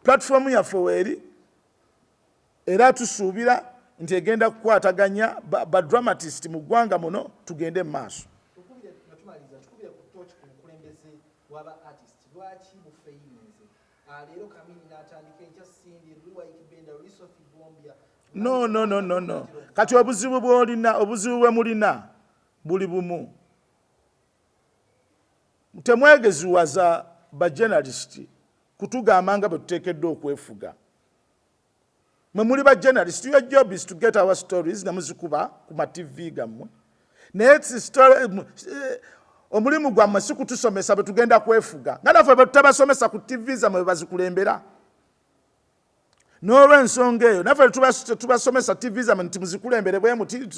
platform yaffe weeri era tusuubira nti egenda kukwataganya ba dramatist mu ggwanga muno tugende mu maaso. No. Kati obuzibu bwe mulina buli bumu. Temwegeziwaza ba journalist kutugamba nga bwe tuteekeddwa okwefuga. Mwe muli ba journalist, your job is to get our stories na muzikuba ku ma TV gammwe. Naye omulimu gwammwe si kutusomesa bwe tugenda kwefuga. Nga naffe bwe tutabasomesa ku TV zammwe bazikulembera. N'olw'ensonga eyo naffe tubasomesa TV zammwe nti muzikulembere bwe muti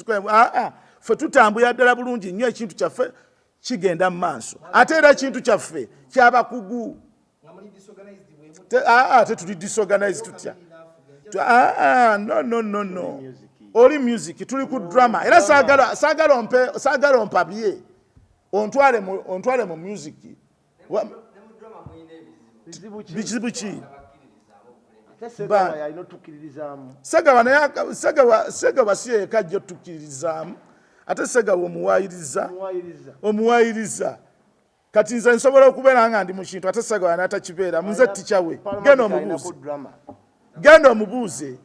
ffe tutambula ddala bulungi nnyo ekintu kyaffe kigenda mu maaso. Ate era ekintu kyaffe kyabakugu. Tetuli disorganized tutya. No. Oli music tuli ku drama. Era saagala ompabye. Ontwale mu music. Bizibu ki? Segawa si ekajja otukkiririzaamu. Ate Segawa omuwaayiriza. Kati nze nsobola okubeera nga ndi mu kintu ate Segawa n'atakibeera. Nze tikyawe. Genda omubuuze.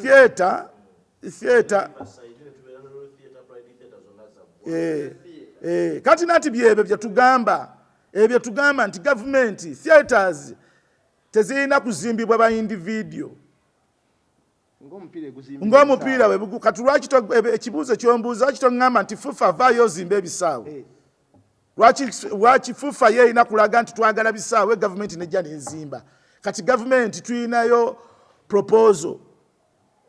Theater. Kati nati byebyo bye tugamba nti government theaters tezirina kuzimbibwa ba individual. Ng'omupiira we bugu kati lwaki ekibuuzo ky'ombuuza lwaki tongamba nti FUFA vaayo ozimba ebisaawe. Lwaki FUFA yeerina kulaga nti twagala bisaawe government nejja n'enzimba. Kati government tuyinayo proposal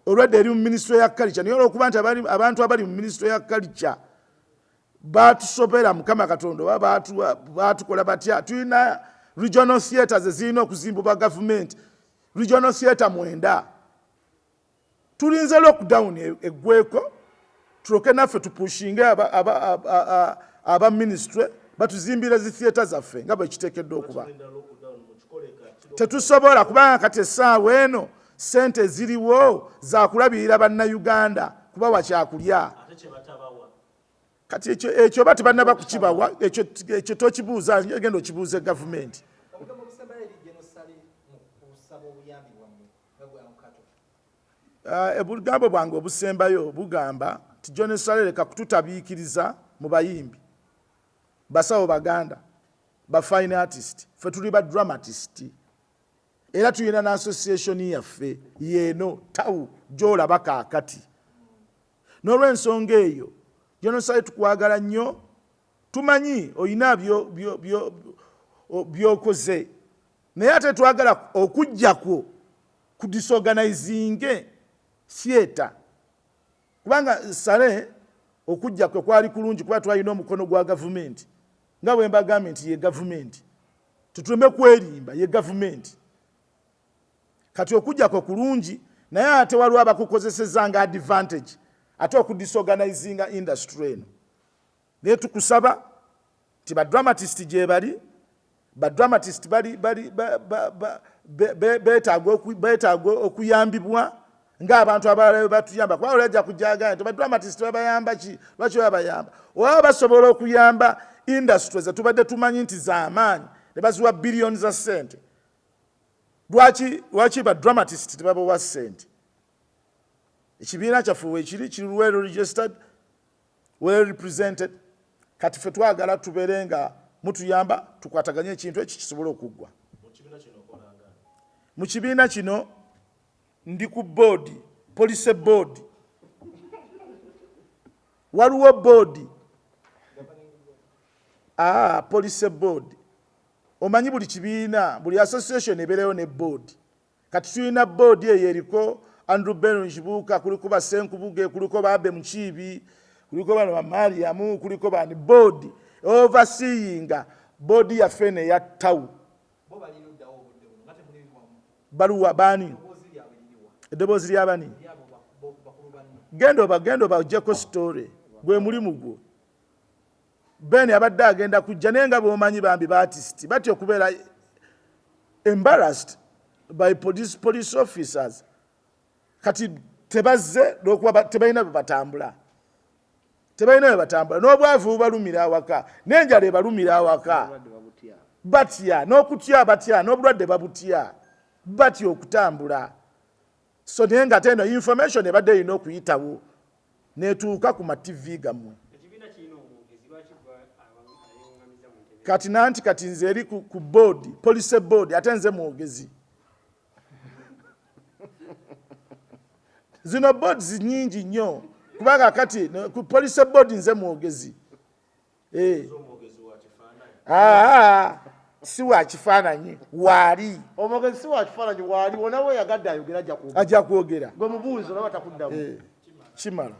olwedde eri mu ministry ya culture naye olw'okuba nti abantu abali mu ministry ya culture batusobera Mukama Katonda oba batukola batya. Tuyina regional theatres ezirina okuzimbibwa government. Regional theatre 9. Tulinze lockdown eggweko tuloke naffe tupushinge aba ministry batuzimbire zi theatre zaffe nga bwe kiteekeddwa okuba. Tetusobola kubanga kati essaawa eno ssente ziriwo za kulabirira bannayuganda kubawa kyakulya. Kati ekyo bati bannaba kukibawa ekyo tokibuuza genda okibuuze gavumenti. Obugambo bwange obusembayo bugamba nti John Sale leka kututabiikiriza mu bayimbi basawo baganda ba fine artist ffe tuli ba dramatist era tuyina na association yaffe yeeno tawu gy'olaba kaakati. N'olw'ensonga eyo John Sale tukwagala nnyo tumanyi oyina byokoze naye ate twagala okujjako ku disorganizinge theater kubanga Sale okujja kwe kwali kulungi kuba twalina omukono gwa gavumenti nga bwe mbagambye nti ye gavumenti tutuleme kwerimba ye gavumenti. Kati okujja kwe kulungi naye ate waliwo abakukozeseza nga advantage ate okudisorganizinga industry eno. Naye tukusaba nti badramatist gye bali badramatist beetaaga okuyambibwa ng'abantu abalala batuyamba kuba olajja kujjaga nti badramatist babayamba ki lwaki babayamba oba basobola okuyamba industry ze tubadde tumanyi nti z'amaanyi ne baziwa billions za ssente. Lwaki badramatist tebabawa ssente? Ekibiina kyaffe weekiri well registered well represented. Kati ffe twagala tubeere nga mutuyamba tukwataganye ekintu ekyo kisobola okuggwa. Mu kibiina kino ndi ku board, police board. Waliwo board. Police board. Omanyi buli kibiina, buli association ebeereyo ne board. Kati tulina board eyo eriko Andrew Beno Nkibuuka, kuliko ba Senkubuge, kuliko ba Abe Mukiibi, kuliko bano ba Mariamu, kuliko bani board overseeing board ya fene ya tawu. Baluwa bani? Eddoboozi ly'abani? Gendo ba ojjeko story gwe mulimu gwo. Ben abadde agenda kujja naye nga bw'omanyi bambi ba artist batya okubeera embarrassed by police officers kati tebazze lw'okuba tebalina bwe batambula n'obwavu bubalumira awaka n'enjala ebalumira awaka batya n'okutya batya n'obulwadde babutya batya okutambula so naye nga teno information ebadde erina okuyitawo netuuka ku ma-TV gammwe kati nanti kati nze eri ku board police board ate nze mwogezi zino boards nyingi nnyo kubanga kati ku police board nze mwogezi si wa kifaananyi waali omwogezi si wa kifaananyi waali wona we yagadde ayogera ajja kwogera ajja kwogera gwe mubuuzi olaba takuddamu kimala